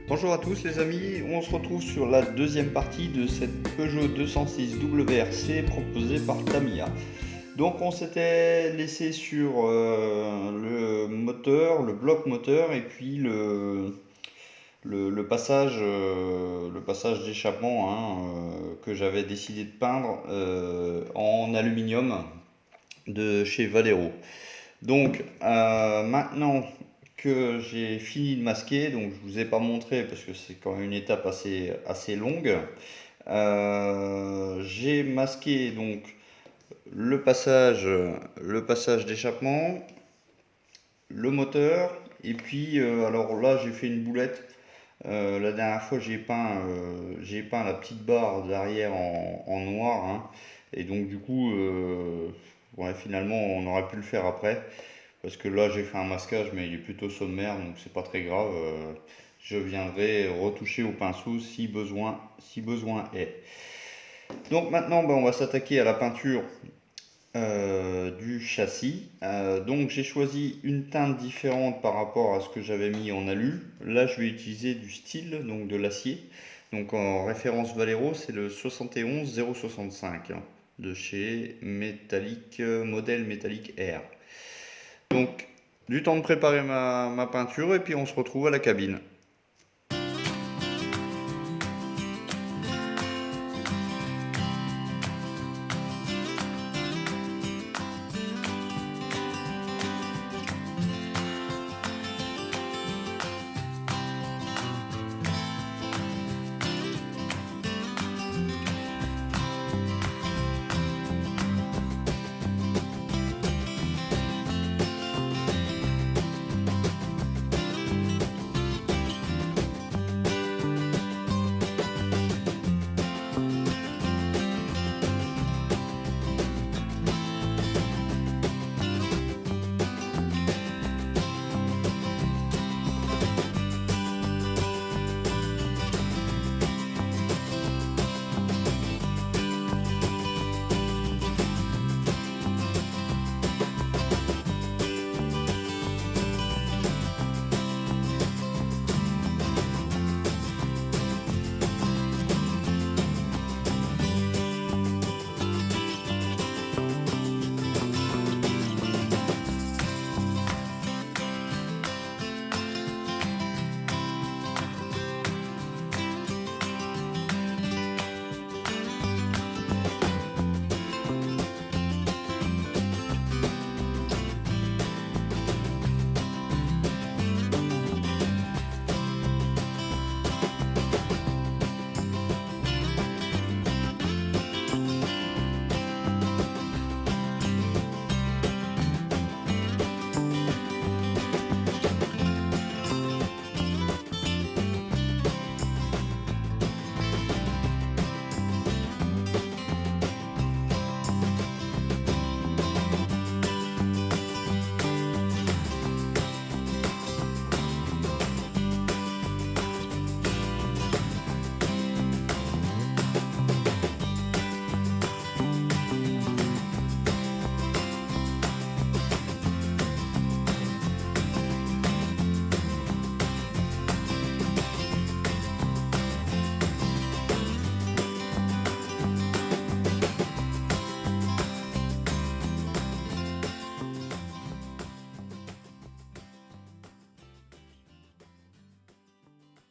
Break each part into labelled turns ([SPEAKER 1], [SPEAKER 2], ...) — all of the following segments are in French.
[SPEAKER 1] Bonjour à tous les amis, on se retrouve sur la deuxième partie de cette Peugeot 206 WRC proposée par Tamiya. Donc on s'était laissé sur le moteur, le bloc moteur et puis le passage d'échappement que j'avais décidé de peindre en aluminium de chez Valero. Donc maintenant que j'ai fini de masquer, donc je vous ai pas montré parce que c'est quand même une étape assez longue. J'ai masqué donc le passage, le passage d'échappement, le moteur, et puis alors là j'ai fait une boulette. La dernière fois j'ai peint la petite barre derrière en noir, hein. Et donc du coup, ouais, finalement on aurait pu le faire après. Parce que là, j'ai fait un masquage, mais il est plutôt sommaire, donc c'est pas très grave. Je viendrai retoucher au pinceau si besoin est. Donc maintenant, on va s'attaquer à la peinture du châssis. Donc j'ai choisi une teinte différente par rapport à ce que j'avais mis en alu. Là, je vais utiliser du style, donc de l'acier. Donc en référence Valero, c'est le 71 065 de chez Metallic, modèle Metallic Air. Donc, du temps de préparer ma peinture et puis on se retrouve à la cabine.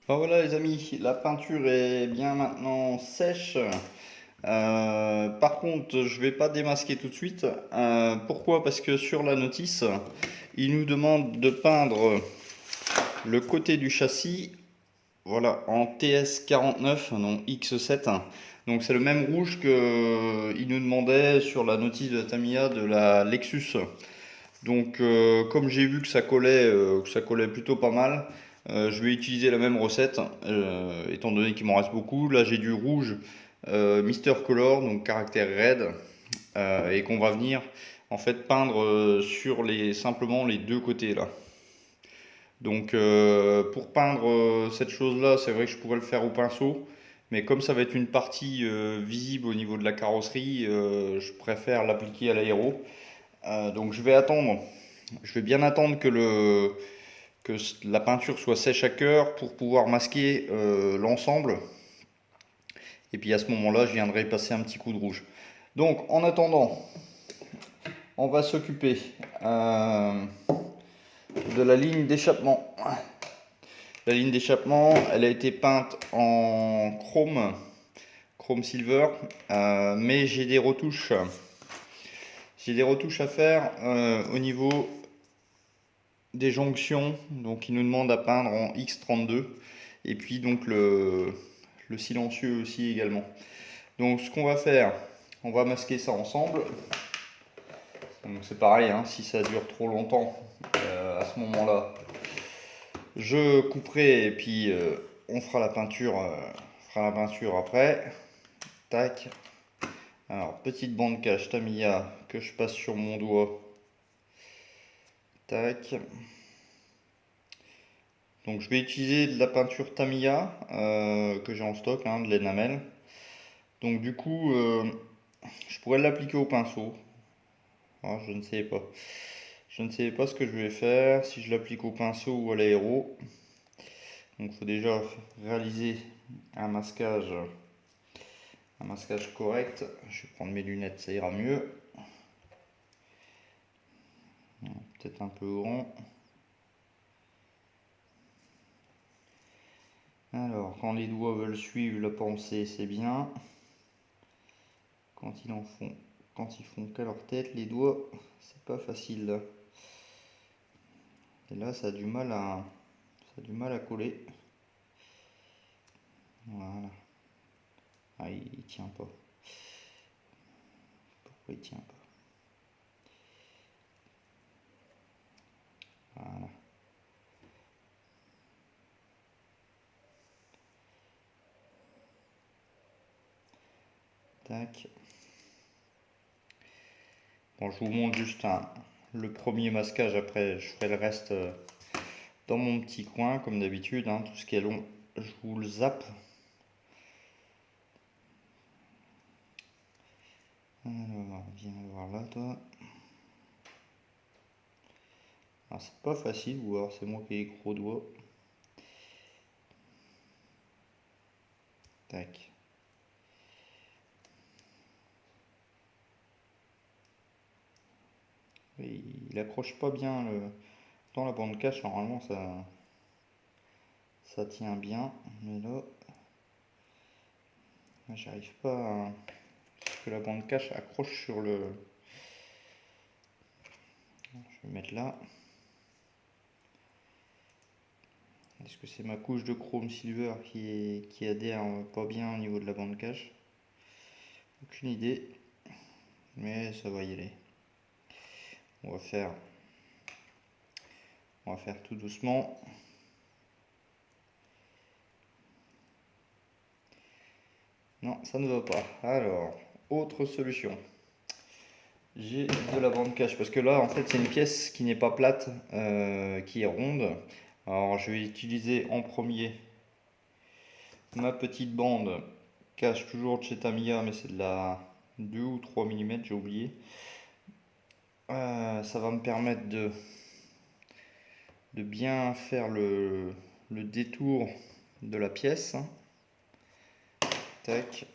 [SPEAKER 1] Ben voilà les amis, la peinture est bien maintenant sèche. Par contre, je vais pas démasquer tout de suite. Pourquoi? Parce que sur la notice, il nous demande de peindre le côté du châssis, voilà, en TS49, non X7. Donc c'est le même rouge que il nous demandait sur la notice de Tamiya de la Lexus. Donc comme j'ai vu que ça collait plutôt pas mal, je vais utiliser la même recette, étant donné qu'il m'en reste beaucoup. Là j'ai du rouge Mister Color, donc caractère red, et qu'on va venir en fait peindre sur simplement les deux côtés là. Donc pour peindre cette chose là, c'est vrai que je pourrais le faire au pinceau, mais comme ça va être une partie visible au niveau de la carrosserie, je préfère l'appliquer à l'aéro. Donc je vais bien attendre que la peinture soit sèche à cœur pour pouvoir masquer l'ensemble. Et puis à ce moment-là, je viendrai passer un petit coup de rouge. Donc en attendant, on va s'occuper de la ligne d'échappement. La ligne d'échappement, elle a été peinte en chrome silver, mais j'ai des retouches. J'ai des retouches à faire au niveau des jonctions. Donc il nous demande à peindre en X32 et puis donc le silencieux aussi également. Donc ce qu'on va faire, on va masquer ça ensemble. Donc c'est pareil, hein, si ça dure trop longtemps, à ce moment-là, je couperai et puis on fera la peinture après. Tac. Alors petite bande cache Tamiya que je passe sur mon doigt. Tac. Donc je vais utiliser de la peinture Tamiya que j'ai en stock, hein, de l'enamel. Donc du coup, je pourrais l'appliquer au pinceau. Ah, je ne sais pas. Je ne sais pas ce que je vais faire, si je l'applique au pinceau ou à l'aéro. Donc il faut déjà réaliser un masquage correct. Je vais prendre mes lunettes, ça ira mieux. Peut-être un peu grand. Alors, quand les doigts veulent suivre la pensée, c'est bien. Quand ils font qu'à leur tête, les doigts, c'est pas facile. Et là, ça a du mal à coller. Voilà. Ah, il tient pas. Pourquoi il tient pas? Voilà. Tac. Bon, je vous montre juste le premier masquage, après je ferai le reste dans mon petit coin comme d'habitude, hein. Tout ce qui est long, je vous le zappe. Alors, viens voir là toi. Alors c'est pas facile, ou alors c'est moi qui ai les gros doigts. Tac. Et il accroche pas bien dans la bande cache, normalement ça tient bien, mais là j'arrive pas à que la bande cache accroche sur le... Je vais mettre là. Est-ce que c'est ma couche de chrome silver qui adhère pas bien au niveau de la bande cache? Aucune idée, mais ça va y aller. On va faire tout doucement. Non, ça ne va pas. Alors, autre solution. J'ai de la bande cache parce que là, en fait, c'est une pièce qui n'est pas plate, qui est ronde. Alors, je vais utiliser en premier ma petite bande cache, toujours de chez Tamiya, mais c'est de la 2 ou 3 mm, j'ai oublié. Ça va me permettre de bien faire le détour de la pièce. Tac.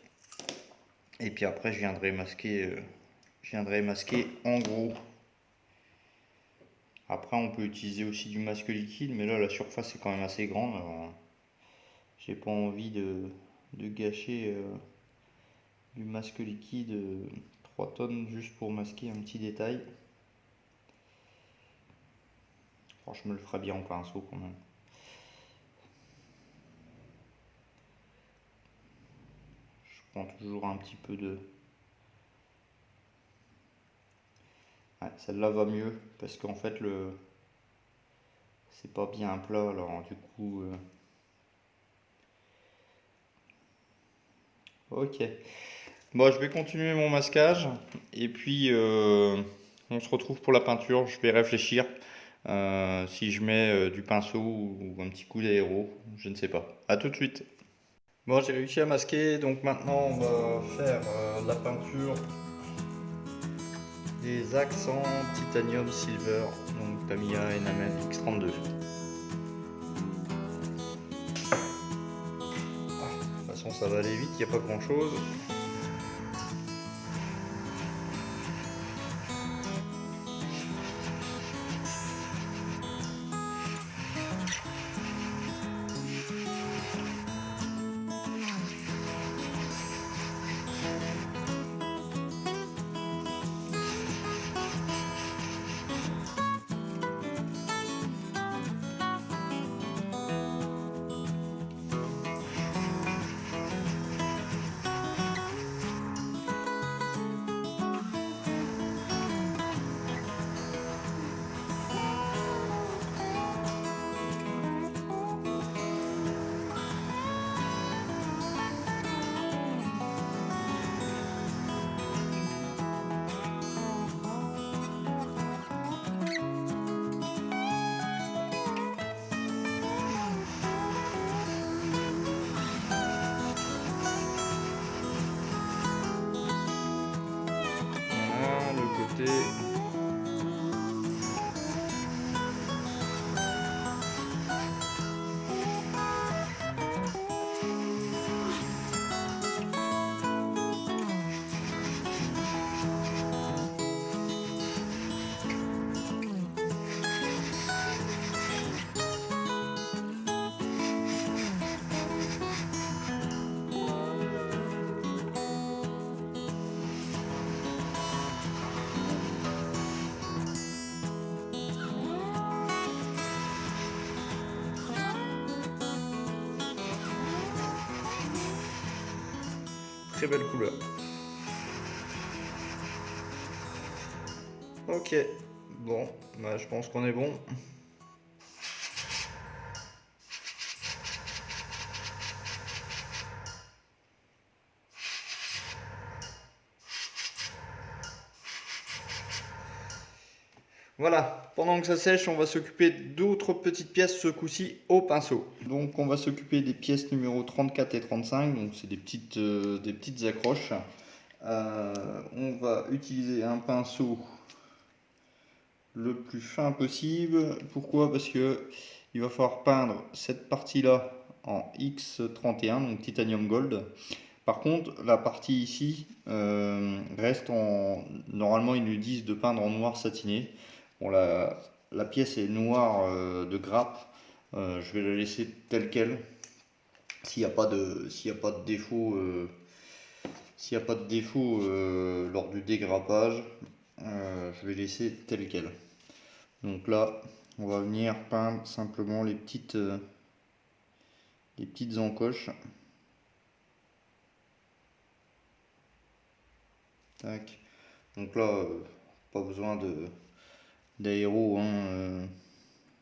[SPEAKER 1] Et puis après, je viendrai masquer en gros. Après, on peut utiliser aussi du masque liquide, mais là, la surface est quand même assez grande. Alors, j'ai pas envie de gâcher du masque liquide 3 tonnes juste pour masquer un petit détail. Oh, je me le ferai bien en pinceau quand même. Je prends toujours un petit peu de... Ouais, celle-là va mieux parce qu'en fait c'est pas bien plat, alors du coup ok. Bon, je vais continuer mon masquage et puis on se retrouve pour la peinture. Je vais réfléchir si je mets du pinceau ou un petit coup d'aéro, je ne sais pas. À tout de suite. Bon, j'ai réussi à masquer, donc maintenant on va faire la peinture des accents titanium silver, donc Tamiya Enamel X32. ça va aller vite, il n'y a pas grand chose. Voilà, le côté. Très belle couleur. Ok, bon, bah, je pense qu'on est bon. Voilà, pendant que ça sèche, on va s'occuper d'autres petites pièces ce coup-ci au pinceau. Donc on va s'occuper des pièces numéro 34 et 35, donc c'est des petites accroches. On va utiliser un pinceau le plus fin possible. Pourquoi? Parce que il va falloir peindre cette partie-là en X31, donc titanium gold. Par contre, la partie ici reste en... Normalement, ils nous disent de peindre en noir satiné. Bon, la pièce est noire de grappe. Je vais la laisser telle quelle. S'il n'y a pas de défaut, lors du dégrappage, je vais laisser telle quelle. Donc là, on va venir peindre simplement les petites encoches. Tac. Donc là, pas besoin d'aéro, hein,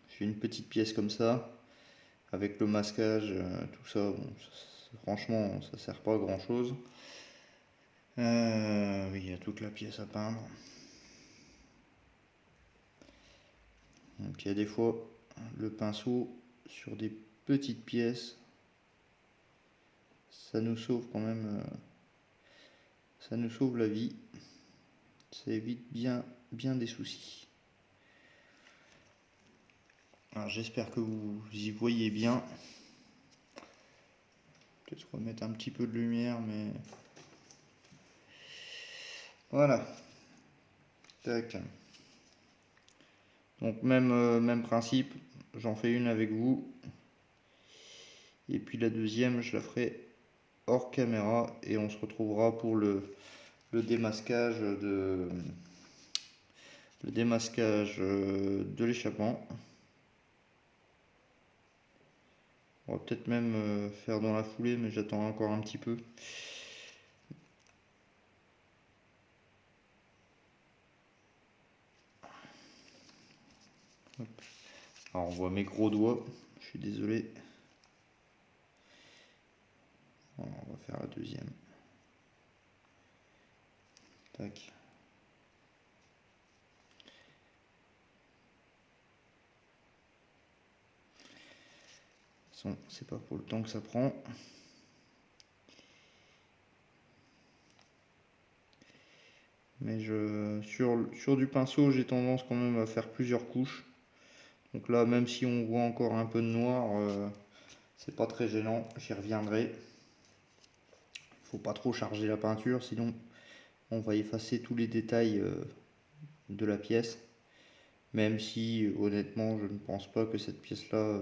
[SPEAKER 1] j'ai une petite pièce comme ça avec le masquage, tout ça, bon, franchement ça sert pas à grand chose. Oui, il y a toute la pièce à peindre. Donc il y a des fois le pinceau sur des petites pièces, ça nous sauve quand même, ça nous sauve la vie, ça évite bien des soucis. Alors j'espère que vous y voyez bien. Peut-être remettre un petit peu de lumière, mais voilà. Tac. Donc même principe, j'en fais une avec vous. Et puis la deuxième, je la ferai hors caméra et on se retrouvera pour le démasquage de l'échappement. On va peut-être même faire dans la foulée, mais j'attends encore un petit peu. Hop. Alors on voit mes gros doigts, je suis désolé. Alors, on va faire la deuxième. Tac. C'est pas pour le temps que ça prend. Mais sur du pinceau, j'ai tendance quand même à faire plusieurs couches. Donc là, même si on voit encore un peu de noir, c'est pas très gênant, j'y reviendrai. Faut pas trop charger la peinture, sinon on va effacer tous les détails de la pièce. Même si honnêtement je ne pense pas que cette pièce là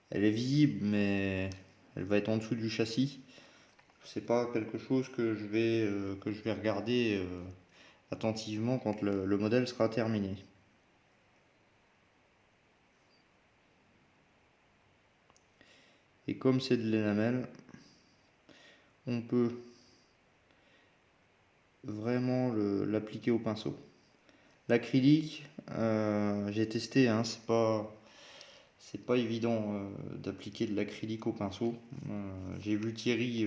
[SPEAKER 1] elle est visible, mais elle va être en dessous du châssis. C'est pas quelque chose que je vais regarder attentivement quand le modèle sera terminé. Et comme c'est de l'énamel, on peut vraiment l'appliquer au pinceau. L'acrylique, j'ai testé, hein, c'est pas évident d'appliquer de l'acrylique au pinceau. J'ai vu Thierry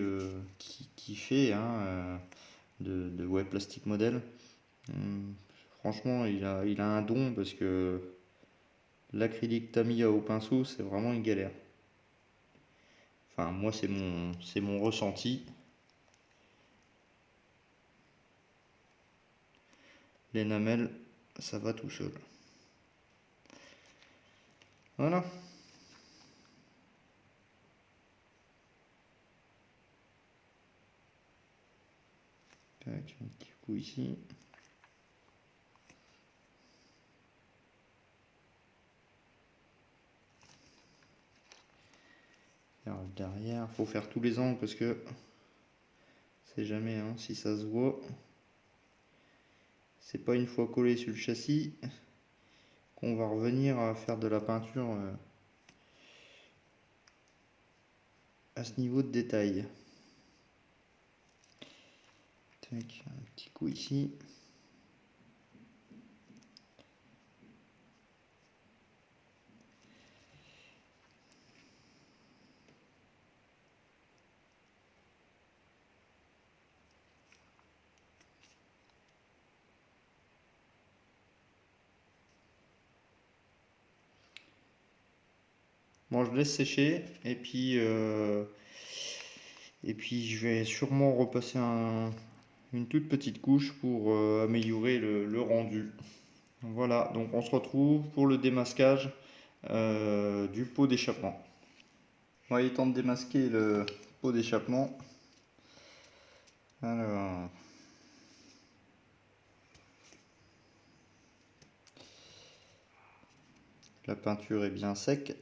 [SPEAKER 1] qui fait hein, de Web Plastic Model. Franchement, il a un don parce que l'acrylique Tamiya au pinceau, c'est vraiment une galère. Enfin, moi, c'est mon ressenti. L'énamel, ça va tout seul. Voilà. Tac, un petit coup ici. Alors, derrière, faut faire tous les angles parce que c'est jamais hein, si ça se voit. C'est pas une fois collé sur le châssis qu'on va revenir à faire de la peinture à ce niveau de détail. Tac, un petit coup ici. Bon, je laisse sécher et puis je vais sûrement repasser une toute petite couche pour améliorer le rendu. Voilà, donc on se retrouve pour le démasquage du pot d'échappement. Bon, il est temps de démasquer le pot d'échappement. Alors, la peinture est bien sec.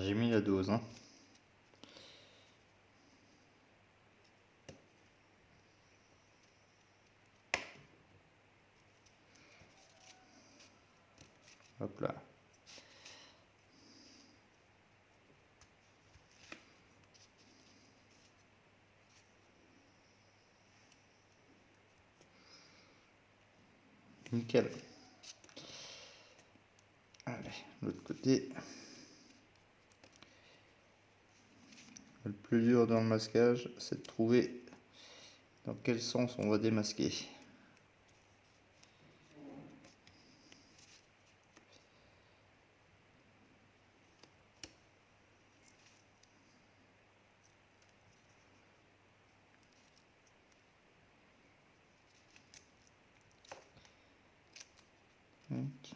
[SPEAKER 1] J'ai mis la dose. Hein. Hop là. Nickel. Allez, l'autre côté. Le plus dur dans le masquage, c'est de trouver dans quel sens on va démasquer. Ok.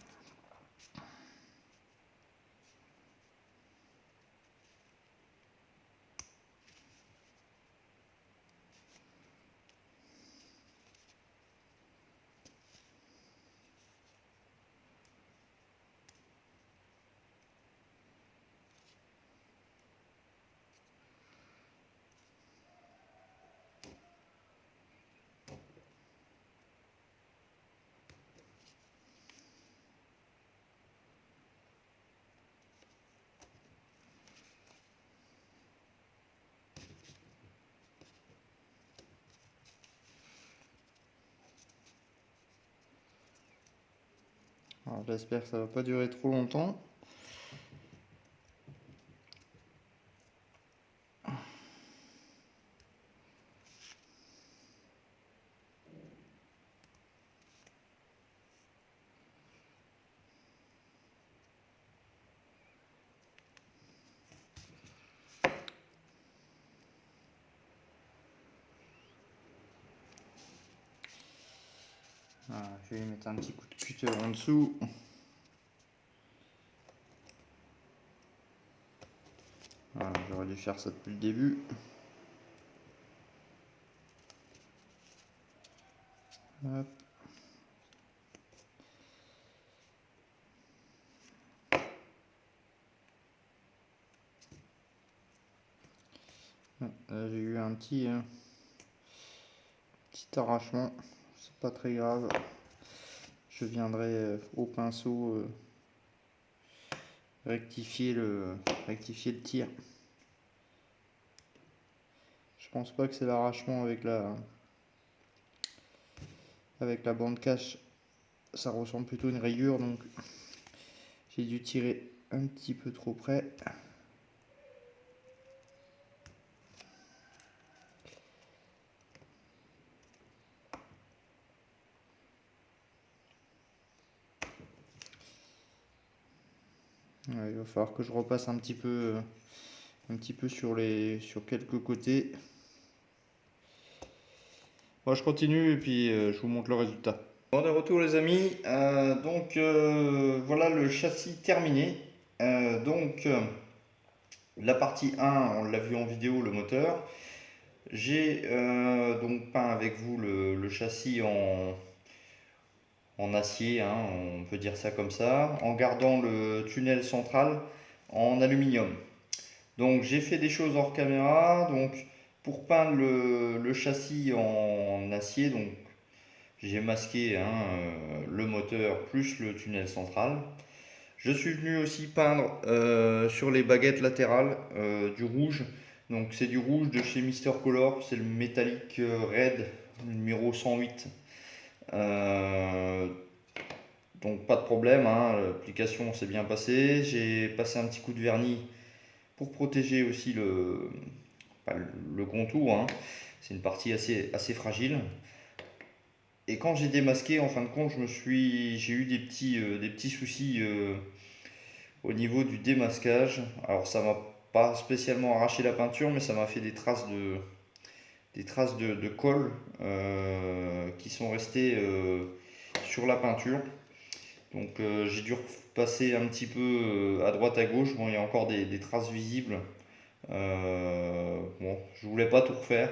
[SPEAKER 1] Alors j'espère que ça va pas durer trop longtemps. Voilà, je vais lui mettre un petit coup de cutter en dessous. Voilà, j'aurais dû faire ça depuis le début. Hop. Là, j'ai eu un petit arrachement, c'est pas très grave. Je viendrai au pinceau rectifier le tir. Je pense pas que c'est l'arrachement avec la bande cache, ça ressemble plutôt à une rayure, donc j'ai dû tirer un petit peu trop près. Ouais, il va falloir que je repasse un petit peu sur quelques côtés. Bon, je continue et puis je vous montre le résultat. Bon, de retour les amis, voilà le châssis terminé. La partie 1, on l'a vu en vidéo, le moteur. J'ai donc peint avec vous le châssis en acier, hein, on peut dire ça comme ça, en gardant le tunnel central en aluminium. Donc j'ai fait des choses hors caméra. Donc pour peindre le châssis en acier, donc j'ai masqué, hein, le moteur plus le tunnel central. Je suis venu aussi peindre sur les baguettes latérales du rouge. Donc c'est du rouge de chez Mister Color, c'est le métallique Red numéro 108. Donc pas de problème, hein, l'application s'est bien passée. J'ai passé un petit coup de vernis pour protéger aussi le contour, hein. C'est une partie assez fragile. Et quand j'ai démasqué, en fin de compte, j'ai eu des petits soucis au niveau du démasquage. Alors ça m'a pas spécialement arraché la peinture, mais ça m'a fait des traces de colle qui sont restées sur la peinture. Donc j'ai dû repasser un petit peu à droite à gauche. Bon, il y a encore des traces visibles. Bon, je voulais pas tout refaire,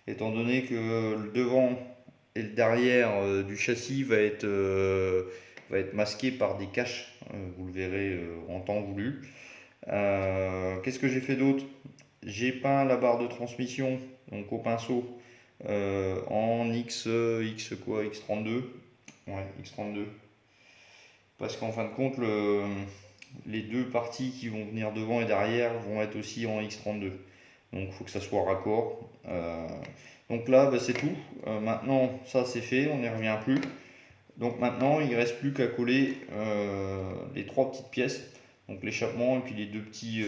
[SPEAKER 1] étant donné que le devant et le derrière du châssis va être masqué par des caches. Vous le verrez en temps voulu. Qu'est-ce que j'ai fait d'autre? J'ai peint la barre de transmission donc au pinceau en X quoi, X32. Ouais, X32. Parce qu'en fin de compte, les deux parties qui vont venir devant et derrière vont être aussi en X32. Donc il faut que ça soit raccord. Donc là, bah, c'est tout. Maintenant, ça c'est fait, on n'y revient plus. Donc maintenant, il ne reste plus qu'à coller les trois petites pièces. Donc l'échappement et puis les deux petits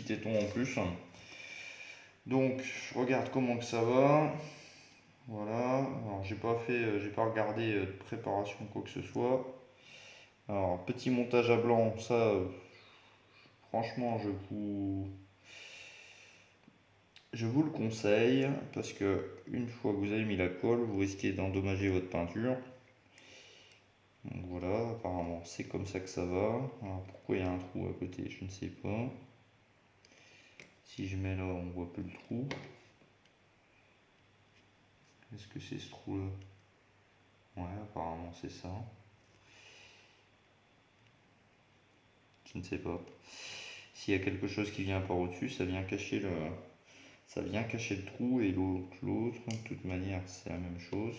[SPEAKER 1] tétons en plus. Donc je regarde comment que ça va. Voilà. Alors j'ai pas regardé de préparation quoi que ce soit. Alors petit montage à blanc, ça, franchement, je vous le conseille parce que une fois que vous avez mis la colle, vous risquez d'endommager votre peinture. Donc voilà, apparemment c'est comme ça que ça va. Alors pourquoi il y a un trou à côté, je ne sais pas. Si je mets là, on voit plus le trou. Est-ce que c'est ce trou là? Ouais, apparemment c'est ça. Je ne sais pas. S'il y a quelque chose qui vient par au-dessus, ça vient cacher le trou, et l'autre, de toute manière c'est la même chose.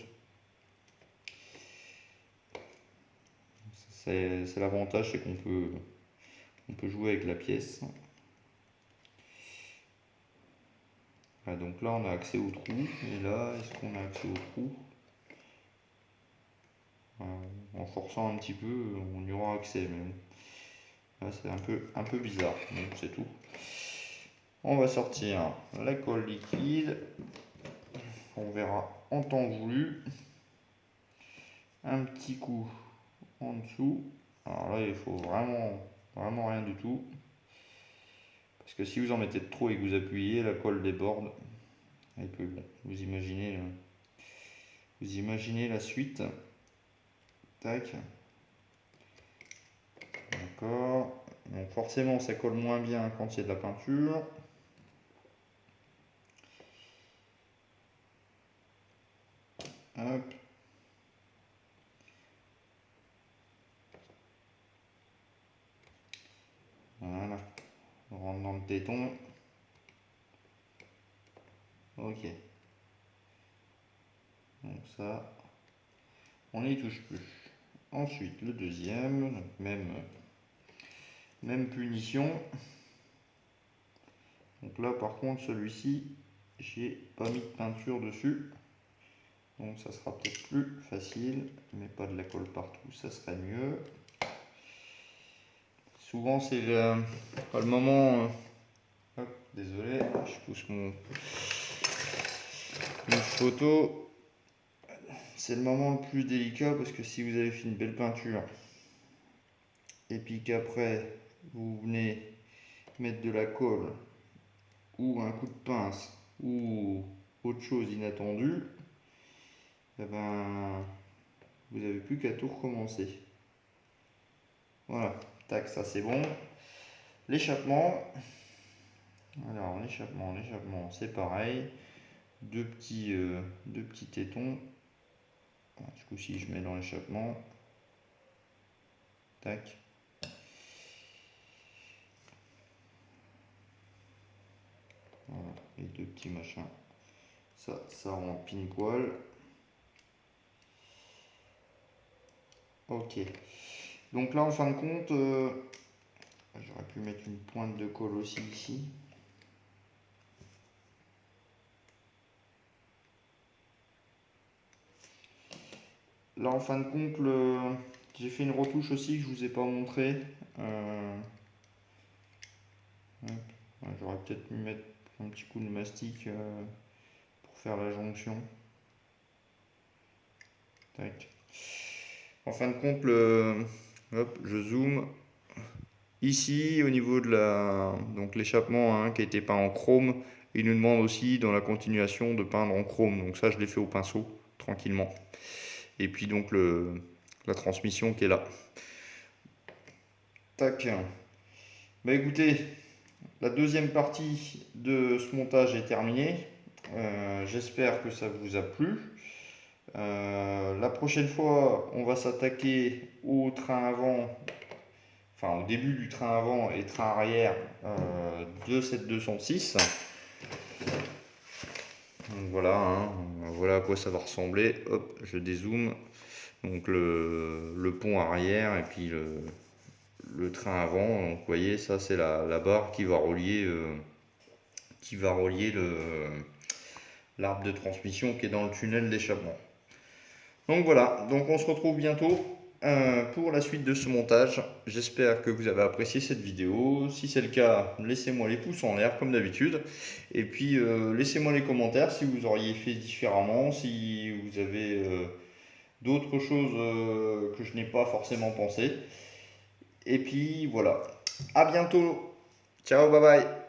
[SPEAKER 1] C'est l'avantage, c'est qu'on peut jouer avec la pièce. Voilà, donc là on a accès au trou, et là est-ce qu'on a accès au trou? En forçant un petit peu, on y aura accès, mais là c'est un peu bizarre, donc c'est tout. On va sortir la colle liquide, on verra en temps voulu. Un petit coup en dessous. Alors là il faut vraiment rien du tout. Parce que si vous en mettez trop et que vous appuyez, la colle déborde. Et que bon, vous imaginez Vous imaginez la suite. Tac. D'accord. Donc forcément ça colle moins bien quand il y a de la peinture. Hop. Voilà. On rentre dans le téton. Ok. Donc ça, on n'y touche plus. Ensuite, le deuxième, donc même punition. Donc là, par contre, celui-ci, j'ai pas mis de peinture dessus. Donc ça sera peut-être plus facile, mais pas de la colle partout, ça serait mieux. Souvent, c'est le moment... hop, désolé, je pousse mon photo. C'est le moment le plus délicat parce que si vous avez fait une belle peinture et puis qu'après vous venez mettre de la colle ou un coup de pince ou autre chose inattendue, eh ben, vous n'avez plus qu'à tout recommencer. Voilà, tac, ça c'est bon. L'échappement, alors l'échappement, c'est pareil. Deux petits tétons. Du coup, si je mets dans l'échappement, tac. Voilà, les deux petits machins. Ça rend pile poil. Ok. Donc là, en fin de compte, j'aurais pu mettre une pointe de colle aussi ici. Là, en fin de compte, j'ai fait une retouche aussi que je vous ai pas montré. J'aurais peut-être pu mettre un petit coup de mastic pour faire la jonction. Tac. En fin de compte, hop, je zoome. Ici, au niveau de l'échappement qui a été peint en chrome, il nous demande aussi dans la continuation de peindre en chrome. Donc ça, je l'ai fait au pinceau, tranquillement. Et puis donc la transmission qui est là. Tac. Bah écoutez, la deuxième partie de ce montage est terminée. J'espère que ça vous a plu. La prochaine fois, on va s'attaquer au train avant, enfin au début du train avant et train arrière de cette 206. Donc voilà, voilà à quoi ça va ressembler. Hop, je dézoome. Donc le pont arrière et puis le train avant. Donc vous voyez, ça c'est la barre qui va relier l'arbre de transmission qui est dans le tunnel d'échappement. Donc voilà, donc on se retrouve bientôt pour la suite de ce montage. J'espère que vous avez apprécié cette vidéo. Si c'est le cas, laissez-moi les pouces en l'air comme d'habitude. Et puis laissez-moi les commentaires si vous auriez fait différemment, si vous avez d'autres choses que je n'ai pas forcément pensé. Et puis voilà, à bientôt. Ciao, bye bye.